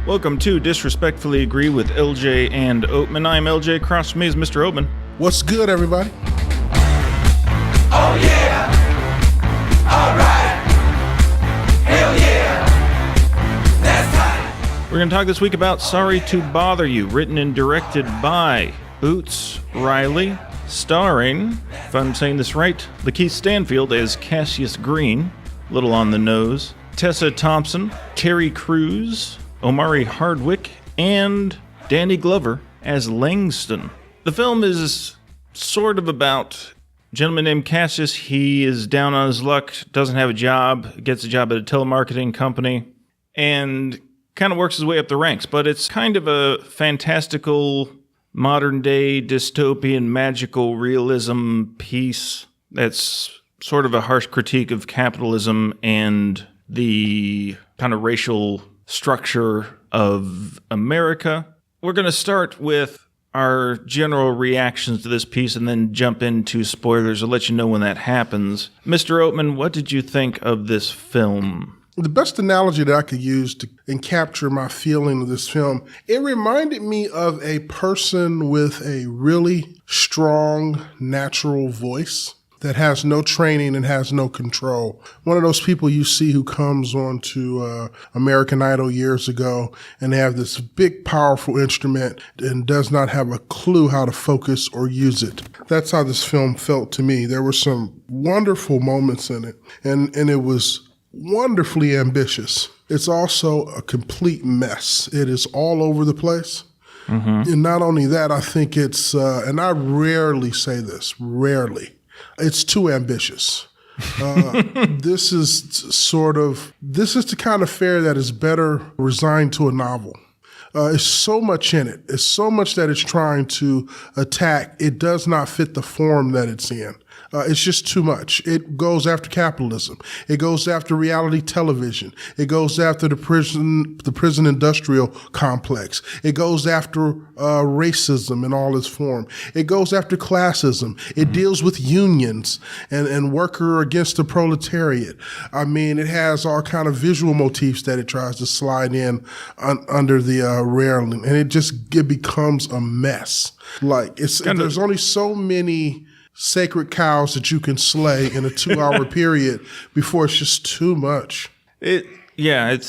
Welcome to Disrespectfully Agree with LJ and Oatman. I'm LJ. Across from me is Mr. Oatman. What's good, everybody? Oh yeah! All right! Hell yeah! That's time! We're going to talk this week about Sorry to Bother You, written and directed by Boots Riley, starring, if I'm saying this right, Lakeith Stanfield as Cassius Green, little on the nose, Tessa Thompson, Terry Crews, Omari Hardwick, and Danny Glover as Langston. The film is sort of about a gentleman named Cassius. He is down on his luck, doesn't have a job, gets a job at a telemarketing company, and kind of works his way up the ranks. But it's kind of a fantastical, modern-day, dystopian, magical realism piece that's sort of a harsh critique of capitalism and the kind of racial structure of America. We're going to start with our general reactions to this piece and then jump into spoilers. I'll let you know when that happens. Mr. Oatman, what did you think of this film? The best analogy that I could use to capture my feeling of this film, it reminded me of a person with a really strong, natural voice that has no training and has no control. One of those people you see who comes on to American Idol years ago and they have this big, powerful instrument and does not have a clue how to focus or use it. That's how this film felt to me. There were some wonderful moments in it, and it was wonderfully ambitious. It's also a complete mess. It is all over the place. Mm-hmm. And not only that, I think it's, and I rarely say this, rarely, it's too ambitious. This is the kind of fare that is better resigned to a novel. It's so much in it. It's so much that it's trying to attack. It does not fit the form that it's in. It's just too much. It goes after capitalism. It goes after reality television. It goes after the prison industrial complex. It goes after racism in all its form. It goes after classism. It deals with unions and worker against the proletariat. I mean, it has all kind of visual motifs that it tries to slide in under the railing, and it becomes a mess. Like there's only so many sacred cows that you can slay in a 2-hour period before it's just too much. You're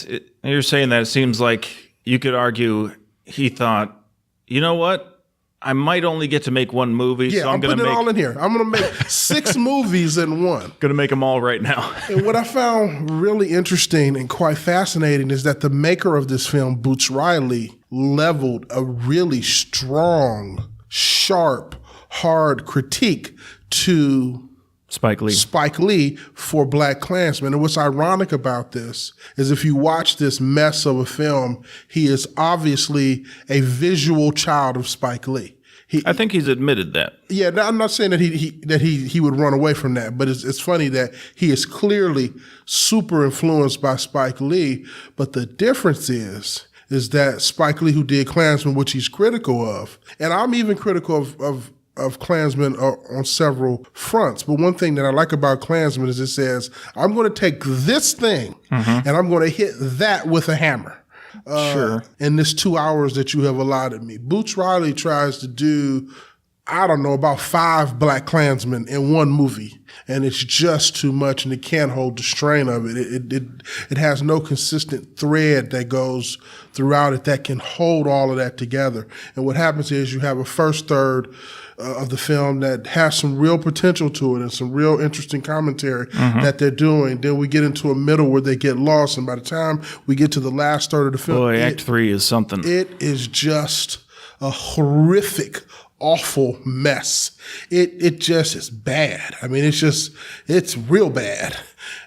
saying that it seems like you could argue he thought, you know what? I might only get to make one movie, so I'm going to make it all in here. I'm going to make 6 movies in one. Going to make them all right now. And what I found really interesting and quite fascinating is that the maker of this film, Boots Riley, leveled a really strong, sharp, hard critique to Spike Lee for BlacKkKlansman. And what's ironic about this is if you watch this mess of a film, he is obviously a visual child of Spike Lee. I think he's admitted that. Yeah, I'm not saying that he would run away from that, but it's funny that he is clearly super influeklansman by Spike Lee. But the difference is that Spike Lee, who did Klansman, which he's critical of, and I'm even critical of Klansman on several fronts. But one thing that I like about Klansman is it says, I'm going to take this thing and I'm going to hit that with a hammer. Sure. In this 2 hours that you have allotted me. Boots Riley tries to do, I don't know, about 5 BlacKkKlansmen in one movie. And it's just too much and it can't hold the strain of it. It has no consistent thread that goes throughout it that can hold all of that together. And what happens is you have a first third of the film that has some real potential to it and some real interesting commentary that they're doing. Then we get into a middle where they get lost, and by the time we get to the last third of the film, Act 3 is something. It is just a horrific, awful mess. It just is bad. I mean, it's real bad.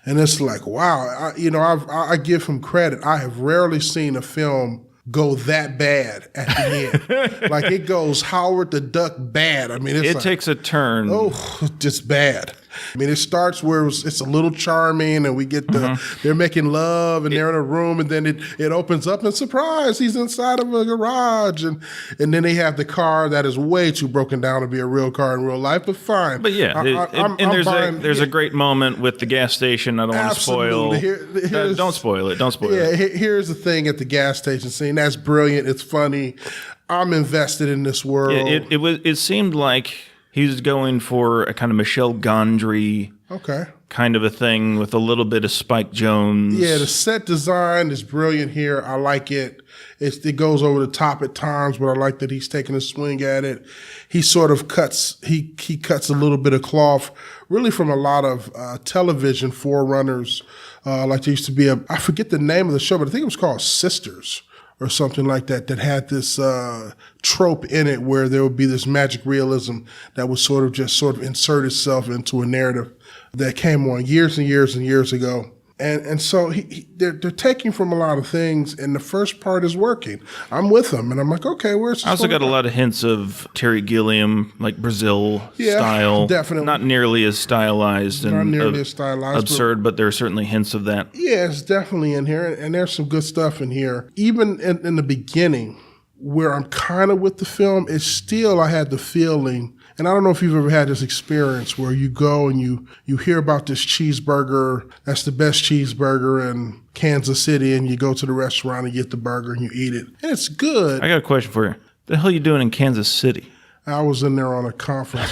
And it's like, wow, I give him credit. I have rarely seen a film go that bad at the end. Like it goes Howard the Duck bad. I mean, it takes a turn. Oh, just bad. I mean, it starts where it's a little charming, and we get they're making love, and they're in a room, and then it opens up, and surprise, he's inside of a garage, and then they have the car that is way too broken down to be a real car in real life, but fine. But yeah, there's a great moment with the gas station. I don't want to spoil. Don't spoil it. Don't spoil it. Yeah, here's the thing at the gas station scene. That's brilliant. It's funny. I'm invested in this world. Yeah, it seemed like he was going for a kind of Michel Gondry kind of a thing with a little bit of Spike Jonze. Yeah, the set design is brilliant here. I like it. It goes over the top at times, but I like that he's taking a swing at it. He sort of cuts he cuts a little bit of cloth, really from a lot of television forerunners. Like there used to be I forget the name of the show, but I think it was called Sisters or something like that had this trope in it where there would be this magic realism that would sort of insert itself into a narrative that came on years and years and years ago. And so they're taking from a lot of things, and the first part is working. I'm with them, and I'm like, okay, where's this? I also got a lot of hints of Terry Gilliam, like Brazil style. Definitely. Not nearly as stylized and absurd, but there are certainly hints of that. Yeah, it's definitely in here, and there's some good stuff in here. Even in the beginning, where I'm kind of with the film, it's still, I had the feeling, and I don't know if you've ever had this experience where you go and you hear about this cheeseburger, that's the best cheeseburger in Kansas City, and you go to the restaurant and get the burger and you eat it. And it's good. I got a question for you. The hell are you doing in Kansas City? I was in there on a conference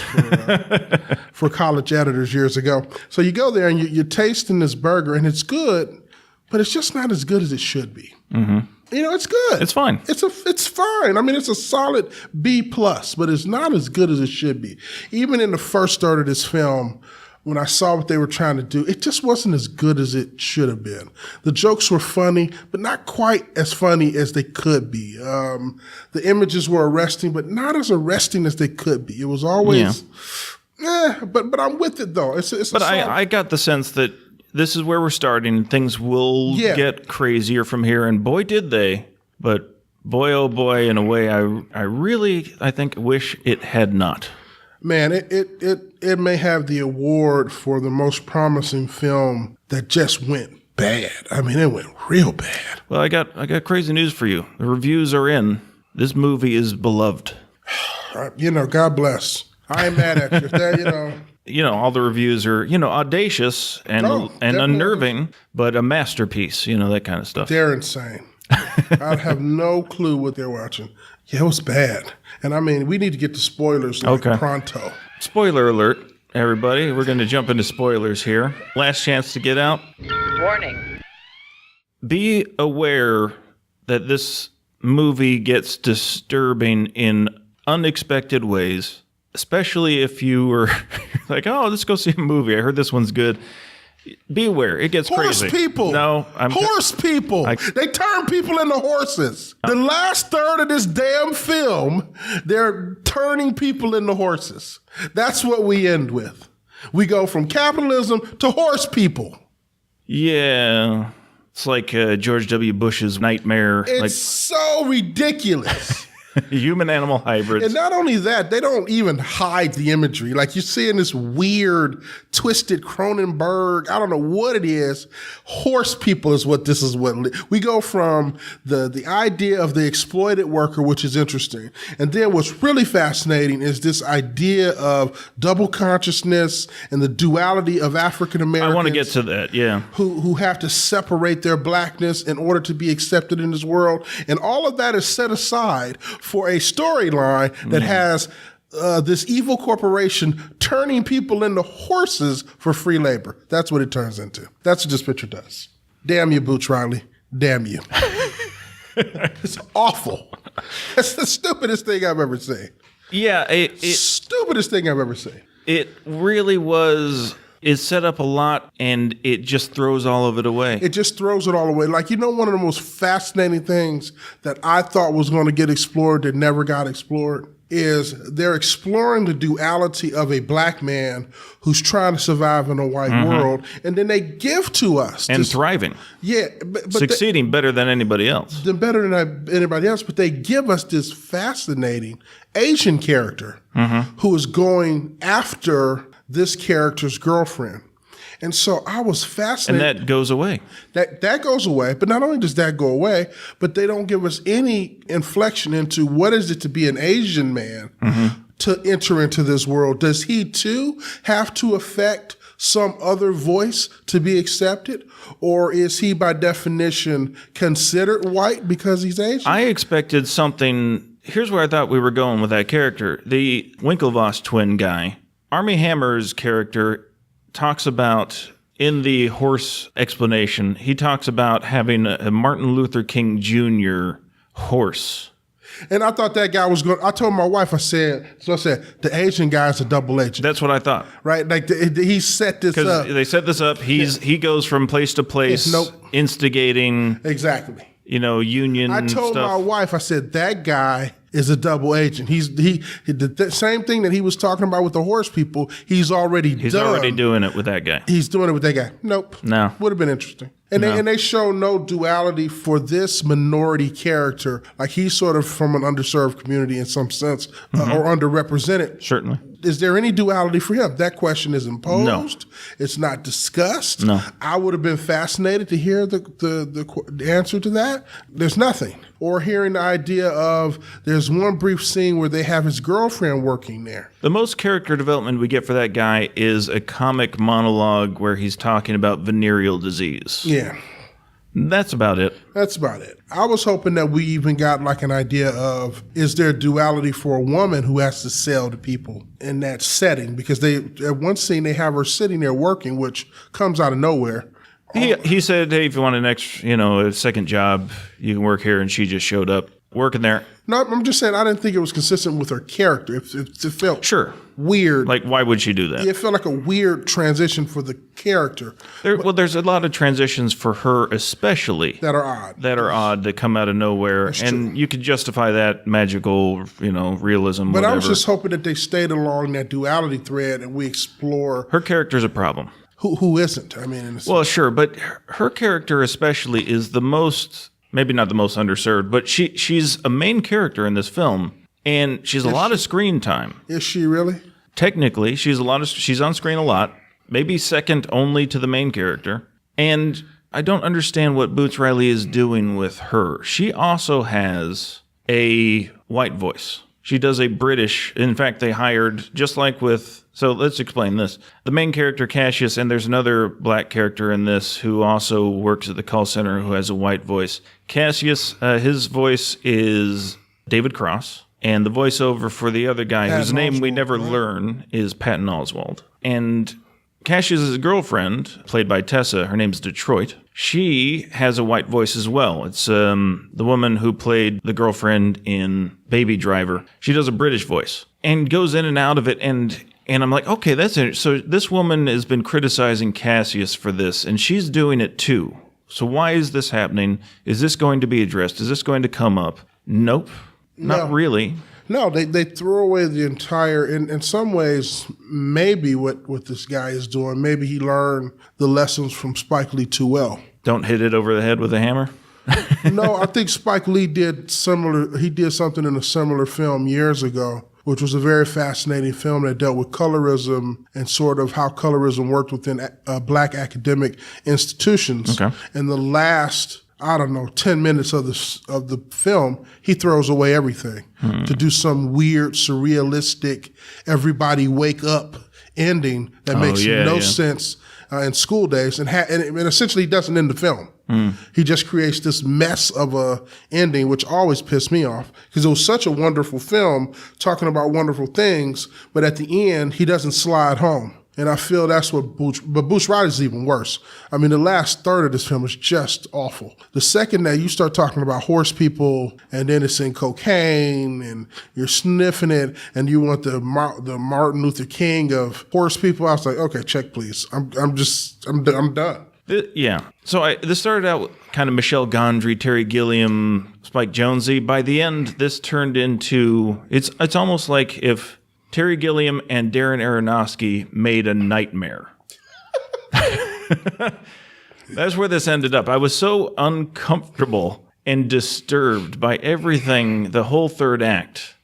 for college editors years ago. So you go there and you're tasting this burger, and it's good, but it's just not as good as it should be. Mm-hmm. You know, it's good. It's fine. It's fine. I mean, it's a solid B+, but it's not as good as it should be. Even in the first third of this film, when I saw what they were trying to do, it just wasn't as good as it should have been. The jokes were funny, but not quite as funny as they could be. The images were arresting, but not as arresting as they could be. It was always, but I'm with it though. But I got the sense that this is where we're starting. Things will get crazier from here, and boy, did they. But boy, oh boy, in a way I think wish it had not. Man, it may have the award for the most promising film that just went bad. I mean, it went real bad. Well, I got crazy news for you. The reviews are in. This movie is beloved. You know, God bless. I ain't mad at you. You know, all the reviews are, audacious and unnerving, but a masterpiece, that kind of stuff. They're insane. I have no clue what they're watching. Yeah, it was bad. And I mean, we need to get to spoilers pronto. Spoiler alert, everybody. We're going to jump into spoilers here. Last chance to get out. Warning. Be aware that this movie gets disturbing in unexpected ways. Especially if you were like, oh, let's go see a movie. I heard this one's good. Be aware, it gets crazy. Horse people. No, horse people. They turn people into horses. The last third of this damn film, they're turning people into horses. That's what we end with. We go from capitalism to horse people. Yeah. It's like George W. Bush's nightmare. It's so ridiculous. Human-animal hybrids. And not only that, they don't even hide the imagery. Like, you're seeing this weird, twisted Cronenberg, I don't know what it is. Horse people is what this is. We go from the idea of the exploited worker, which is interesting. And then what's really fascinating is this idea of double consciousness and the duality of African Americans. I want to get to that, yeah. Who have to separate their blackness in order to be accepted in this world. And all of that is set aside for a storyline that has this evil corporation turning people into horses for free labor. That's what it turns into. That's what this picture does. Damn you, Boots Riley. Damn you. It's awful. It's the stupidest thing I've ever seen. Yeah. Stupidest thing I've ever seen. It really was. It set up a lot, and it just throws all of it away. It just throws it all away. Like, one of the most fascinating things that I thought was going to get explored that never got explored is they're exploring the duality of a black man who's trying to survive in a white world, and then they give to us. And thriving. Yeah. But succeeding better than anybody else. Better than anybody else, but they give us this fascinating Asian character who is going after this character's girlfriend. And so I was fascinated. And that goes away. That goes away. But not only does that go away, but they don't give us any inflection into what is it to be an Asian man to enter into this world. Does he too have to affect some other voice to be accepted? Or is he by definition considered white because he's Asian? I expected something. Here's where I thought we were going with that character. The Winklevoss twin guy, Armie Hammer's character, talks about, in the horse explanation, he talks about having a Martin Luther King Jr. horse. And I thought that guy was going. I told my wife, I said, the Asian guy's a double agent. That's what I thought. Right? Like he set this up. Because they set this up. He goes from place to place, instigating. Exactly. Union I told stuff. my wife, I said, that guy is a double agent. He the same thing that he was talking about with the horse people, he's already doing it with that guy. He's doing it with that guy. Nope. No. Would have been interesting. And they show no duality for this minority character. Like he's sort of from an underserved community in some sense, or underrepresented. Certainly. Is there any duality for him? That question is imposed. No. It's not discussed. No. I would have been fascinated to hear the answer to that. There's nothing. Or hearing the idea of there's one brief scene where they have his girlfriend working there. The most character development we get for that guy is a comic monologue where he's talking about venereal disease. Yeah. That's about it. That's about it. I was hoping that we even got like an idea of, is there duality for a woman who has to sell to people in that setting? Because at one scene they have her sitting there working, which comes out of nowhere. He said, hey, if you want a second job, you can work here. And she just showed up working there. No, I'm just saying I didn't think it was consistent with her character. It felt weird. Like, why would she do that? It felt like a weird transition for the character. There's a lot of transitions for her especially. That are odd. That come out of nowhere. That's and true. You could justify that magical, realism, But whatever. I was just hoping that they stayed along that duality thread and we explore. Her character's a problem. Who isn't? I mean, well, sure, but her character especially is the most, maybe not the most underserved, but she's a main character in this film, and she's a lot of screen time. Is she really? Technically, she's on screen a lot, maybe second only to the main character, and I don't understand what Boots Riley is doing with her. She also has a white voice. She does a British, in fact, they hired, just like with, so let's explain this. The main character, Cassius, and there's another black character in this who also works at the call center who has a white voice. Cassius, his voice is David Cross, and the voiceover for the other guy, whose name we never learn, is Patton Oswalt. And Cassius's girlfriend, played by Tessa, her name's Detroit. She has a white voice as well. It's the woman who played the girlfriend in Baby Driver. She does a British voice and goes in and out of it. And I'm like, okay, that's it. So this woman has been criticizing Cassius for this, and she's doing it too. So why is this happening? Is this going to be addressed? Is this going to come up? Nope, not really. No, they throw away the entire, in some ways, maybe what this guy is doing, maybe he learned the lessons from Spike Lee too well. Don't hit it over the head with a hammer? No, I think Spike Lee did something in a similar film years ago, which was a very fascinating film that dealt with colorism and sort of how colorism worked within black academic institutions. Okay. In the last, 10 minutes of the film, he throws away everything to do some weird, surrealistic, everybody wake up ending that makes no sense in school days, and essentially doesn't end the film. He just creates this mess of a ending, which always pissed me off because it was such a wonderful film talking about wonderful things, but at the end, he doesn't slide home. And I feel that's what Boots Riley's even worse. I mean, the last third of this film is just awful. The second that you start talking about horse people and then it's in cocaine and you're sniffing it and you want the Martin Luther King of horse people, I was like, okay, check please. I'm done. Yeah. So this started out with kind of Michelle Gondry, Terry Gilliam, Spike Jonze. By the end, this turned into, it's almost like if Terry Gilliam and Darren Aronofsky made a nightmare. That's where this ended up. I was so uncomfortable and disturbed by everything, the whole third act.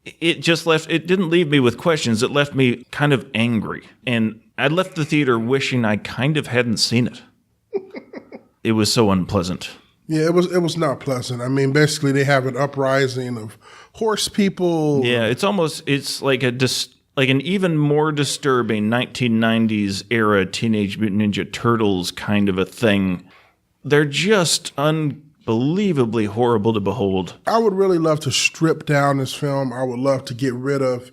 it didn't leave me with questions. It left me kind of angry. And I left the theater wishing I kind of hadn't seen it. It was so unpleasant. Yeah, it was not pleasant. I mean, basically they have an uprising of horse people. Yeah, it's like an even more disturbing 1990s era Teenage Mutant Ninja Turtles kind of a thing. They're just unbelievably horrible to behold. I would really love to strip down this film. I would love to get rid of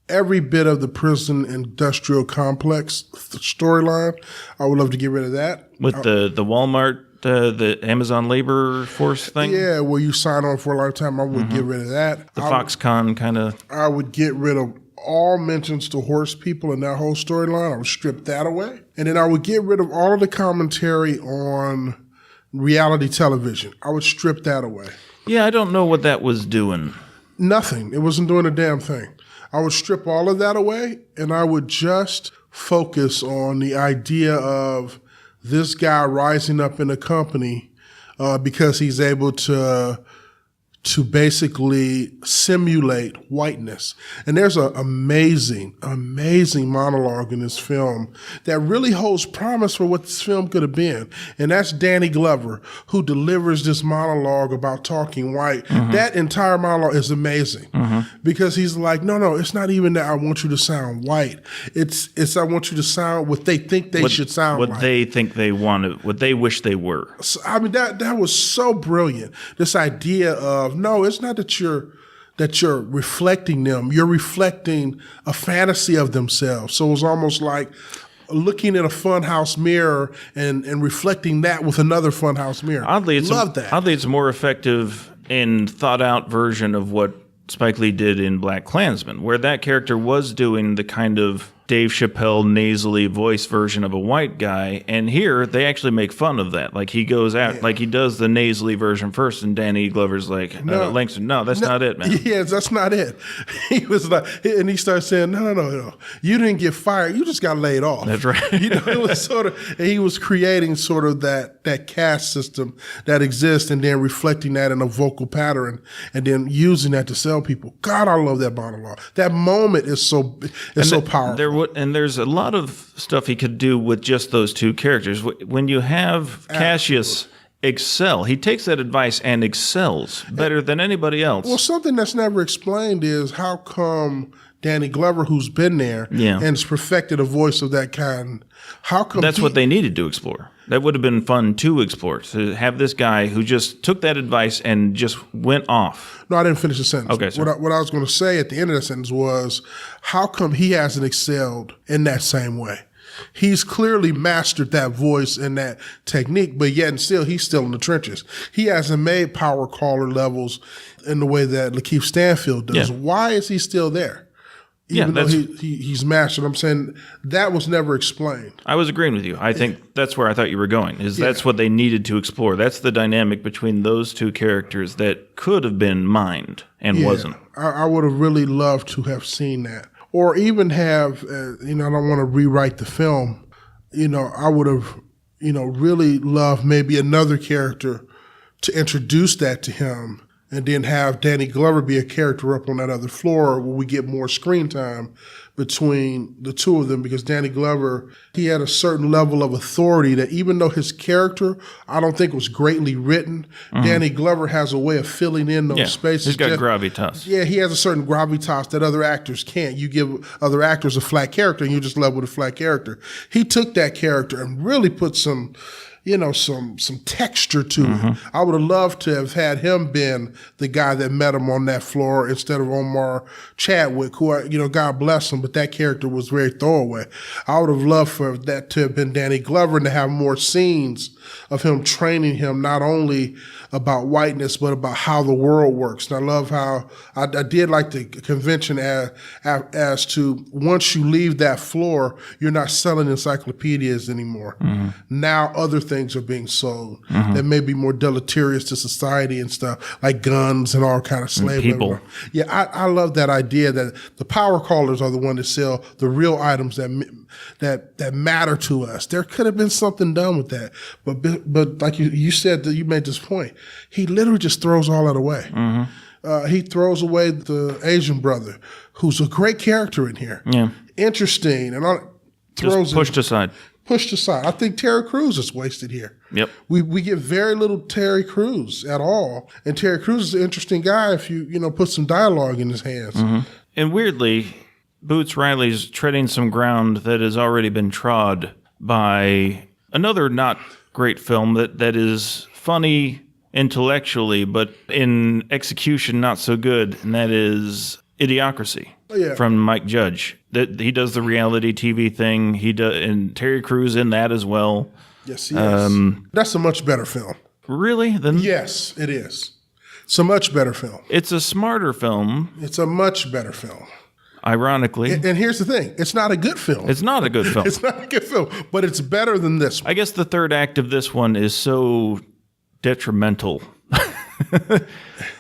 every bit of the prison industrial complex storyline. I would love to get rid of that. With the Walmart, the Amazon labor force thing? Yeah, where you sign on for a lifetime, I would get rid of that. The Foxconn kind of... I would get rid of all mentions to horse people in that whole storyline. I would strip that away. And then I would get rid of all of the commentary on reality television. I would strip that away. Yeah, I don't know what that was doing. Nothing. It wasn't doing a damn thing. I would strip all of that away, and I would just focus on the idea of this guy rising up in a company because he's able to basically simulate whiteness. And there's an amazing monologue in this film that really holds promise for what this film could have been. And that's Danny Glover, who delivers this monologue about talking white. Mm-hmm. That entire monologue is amazing because he's like, no, it's not even that I want you to sound white. It's I want you to sound what they think they should sound like. What they think they want to, what they wish they were. So, I mean, that was so brilliant. This idea of, no, it's not that you're reflecting them. You're reflecting a fantasy of themselves. So it was almost like looking at a funhouse mirror and reflecting that with another funhouse mirror. Oddly, it's a more effective and thought out version of what Spike Lee did in BlacKkKlansman, where that character was doing the kind of Dave Chappelle nasally voice version of a white guy, and here they actually make fun of that. Like he goes out, like he does the nasally version first, and Danny Glover's like, Langston, that's not it, man. Yes, that's not it. He was like, and he starts saying, no, you didn't get fired, you just got laid off. That's right. It was sort of, and he was creating sort of that caste system that exists, and then reflecting that in a vocal pattern, and then using that to sell people. God, I love that monologue. That moment is so powerful. And there's a lot of stuff he could do with just those two characters. When you have Cassius excel, he takes that advice and excels better than anybody else. Well, something that's never explained is how come Danny Glover, who's been there and has perfected a voice of that kind, how come that's what they needed to explore. That would have been fun to explore, to have this guy who just took that advice and just went off. No, I didn't finish the sentence. Okay, sorry. What I was going to say at the end of the sentence was, how come he hasn't excelled in that same way? He's clearly mastered that voice and that technique, but yet and still, he's still in the trenches. He hasn't made power caller levels in the way that LaKeith Stanfield does. Yeah. Why is he still there? Even though he's mastered, I'm saying that was never explained. I was agreeing with you. I think that's where I thought you were going, that's what they needed to explore. That's the dynamic between those two characters that could have been mined and wasn't. I would have really loved to have seen that. Or even have, I don't want to rewrite the film. I would have, really loved maybe another character to introduce that to him, and then have Danny Glover be a character up on that other floor where we get more screen time between the two of them, because Danny Glover, he had a certain level of authority that even though his character, I don't think was greatly written, Danny Glover has a way of filling in those spaces. He's got gravitas. Yeah, he has a certain gravitas that other actors can't. You give other actors a flat character and you just level with a flat character. He took that character and really put some texture to it. I would have loved to have had him been the guy that met him on that floor instead of Omar Chadwick, who, God bless him, but that character was very throwaway. I would have loved for that to have been Danny Glover and to have more scenes of him training him not only about whiteness, but about how the world works. And I love how I did like the convention as to once you leave that floor, you're not selling encyclopedias anymore. Now other things are being sold that may be more deleterious to society and stuff, like guns and all kind of slave labor. Yeah, I love that idea that the power callers are the one that sell the real items that matter to us. There could have been something done with that, but like you said, that you made this point. He literally just throws all that away. He throws away the Asian brother, who's a great character in here. Yeah. Interesting. And Just pushed aside. Pushed aside. I think Terry Crews is wasted here. Yep. We get very little Terry Crews at all. And Terry Crews is an interesting guy if you put some dialogue in his hands. And weirdly, Boots Riley's treading some ground that has already been trod by another not great film that is funny intellectually, but in execution not so good, and that is Idiocracy from Mike Judge. That he does the reality TV thing. He does, and Terry Crews in that as well. Yes, he is. That's a much better film. Really? Yes, it is. It's a much better film. It's a smarter film. It's a much better film. Ironically. And here's the thing. It's not a good film. It's not a good film. It's not a good film, but it's better than this one. I guess the third act of this one is so detrimental.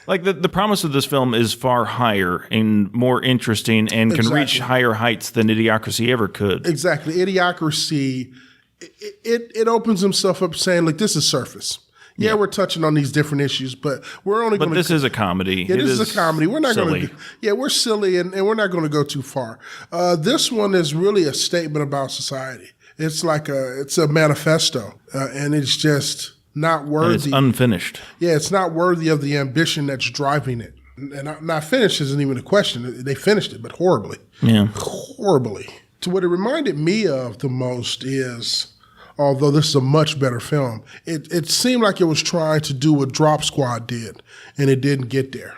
Like the promise of this film is far higher and more interesting and can reach higher heights than Idiocracy ever could. Exactly. Idiocracy, it opens himself up saying, like, this is surface. Yeah, we're touching on these different issues, but we're only going to... But this is a comedy. Yeah, this is a comedy. We're not going to... Yeah, we're silly, and we're not going to go too far. This one is really a statement about society. It's like it's a manifesto, and it's just not worthy. And it's unfinished. Yeah, it's not worthy of the ambition that's driving it. And not finished isn't even a question. They finished it, but horribly. Yeah. Horribly. So what it reminded me of the most is... Although this is a much better film, it seemed like it was trying to do what Drop Squad did, and it didn't get there.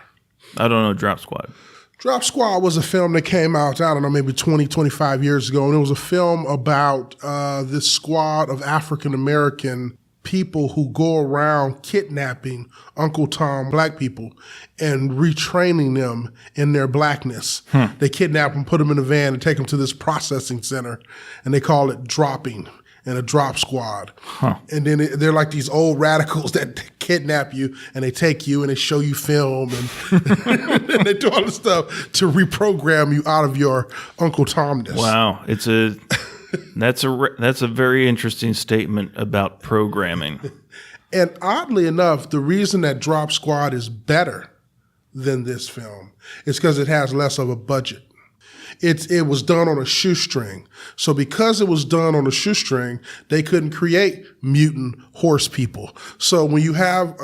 I don't know Drop Squad. Drop Squad was a film that came out, I don't know, maybe 20, 25 years ago, and it was a film about this squad of African-American people who go around kidnapping Uncle Tom black people and retraining them in their blackness. They kidnap them, put them in a van, and take them to this processing center, and they call it dropping. And a drop squad. And then they're like these old radicals that kidnap you and they take you and they show you film and, and they do all this stuff to reprogram you out of your Uncle Tomness. Wow. That's a very interesting statement about programming. And oddly enough, the reason that Drop Squad is better than this film is because it has less of a budget. It was done on a shoestring. So because it was done on a shoestring, they couldn't create mutant horse people. So when you have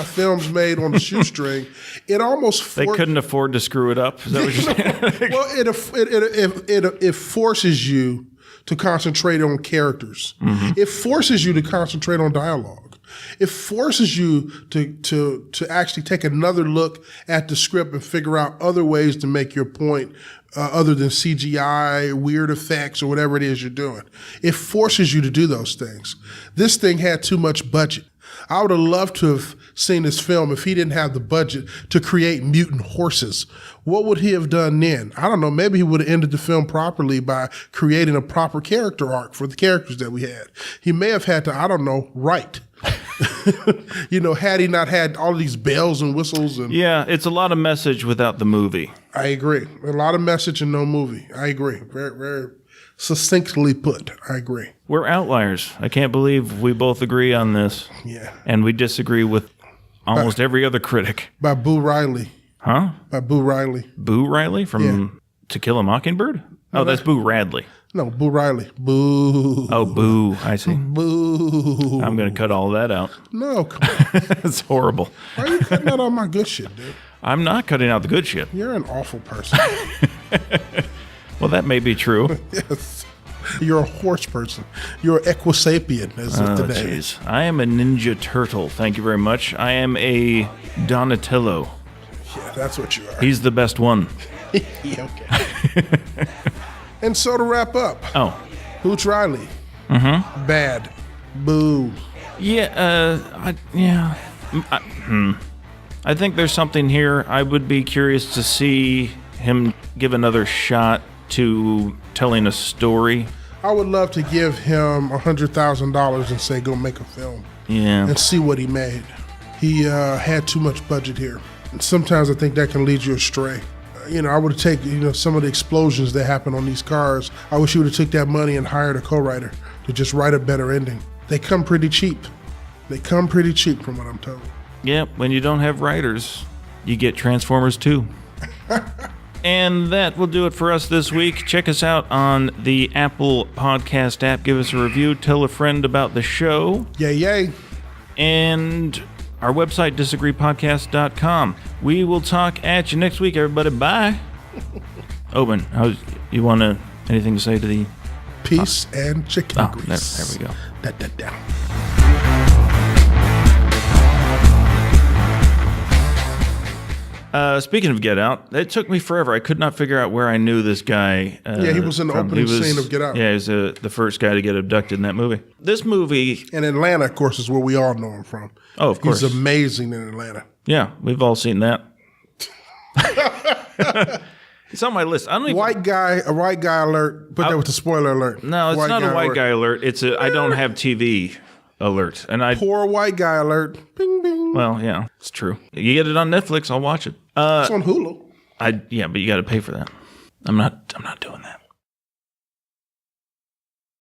films made on a shoestring, it almost they couldn't afford to screw it up. Is that what you're saying? Well, it forces you to concentrate on characters. It forces you to concentrate on dialogue. It forces you to actually take another look at the script and figure out other ways to make your point other than CGI, weird effects, or whatever it is you're doing. It forces you to do those things. This thing had too much budget. I would have loved to have seen this film if he didn't have the budget to create mutant horses. What would he have done then? I don't know. Maybe he would have ended the film properly by creating a proper character arc for the characters that we had. He may have had to, I don't know, write. Had he not had all of these bells and whistles. Yeah, it's a lot of message without the movie. I agree. A lot of message and no movie. I agree. Very, very succinctly put. I agree. We're outliers. I can't believe we both agree on this. Yeah. And we disagree with almost every other critic. By Boo Riley. Huh? By Boo Riley. Boo Riley from To Kill a Mockingbird? Oh, that's Boo Radley. No, Boo Riley. Boo. Oh, Boo. I see. Boo. I'm going to cut all that out. No, come on. It's horrible. Why are you cutting out all my good shit, dude? I'm not cutting out the good shit. You're an awful person. Well, that may be true. Yes. You're a horse person. You're an equisapien, as of today. Jeez. I am a Ninja Turtle. Thank you very much. I am a Donatello. Yeah, that's what you are. He's the best one. Yeah, okay. And so to wrap up. Oh. Boots Riley. Mm-hmm. Bad. Boo. Yeah, I think there's something here. I would be curious to see him give another shot to telling a story. I would love to give him $100,000 and say, go make a film. Yeah. And see what he made. He had too much budget here. And sometimes I think that can lead you astray. I would have taken, some of the explosions that happen on these cars. I wish you would have took that money and hired a co-writer to just write a better ending. They come pretty cheap. They come pretty cheap from what I'm told. Yeah, when you don't have writers, you get Transformers 2. And that will do it for us this week. Check us out on the Apple Podcast app. Give us a review. Tell a friend about the show. Yay, yay. And our website, disagreepodcast.com. We will talk at you next week, everybody. Bye. Oben, you want anything to say to the... Peace and chicken grease. There we go. Speaking of Get Out, it took me forever. I could not figure out where I knew this guy. He was in the opening scene of Get Out. Yeah, he was the first guy to get abducted in that movie. This movie... And Atlanta, of course, is where we all know him from. Oh, of course. He's amazing in Atlanta. Yeah, we've all seen that. It's on my list. I don't even... A white guy alert. Put that with the spoiler alert. No, it's not a white guy alert. It's a I don't have TV alert. And Poor white guy alert. Bing, bing. Well, yeah, it's true. You get it on Netflix, I'll watch it. It's on Hulu. Yeah, but you got to pay for that. I'm not doing that.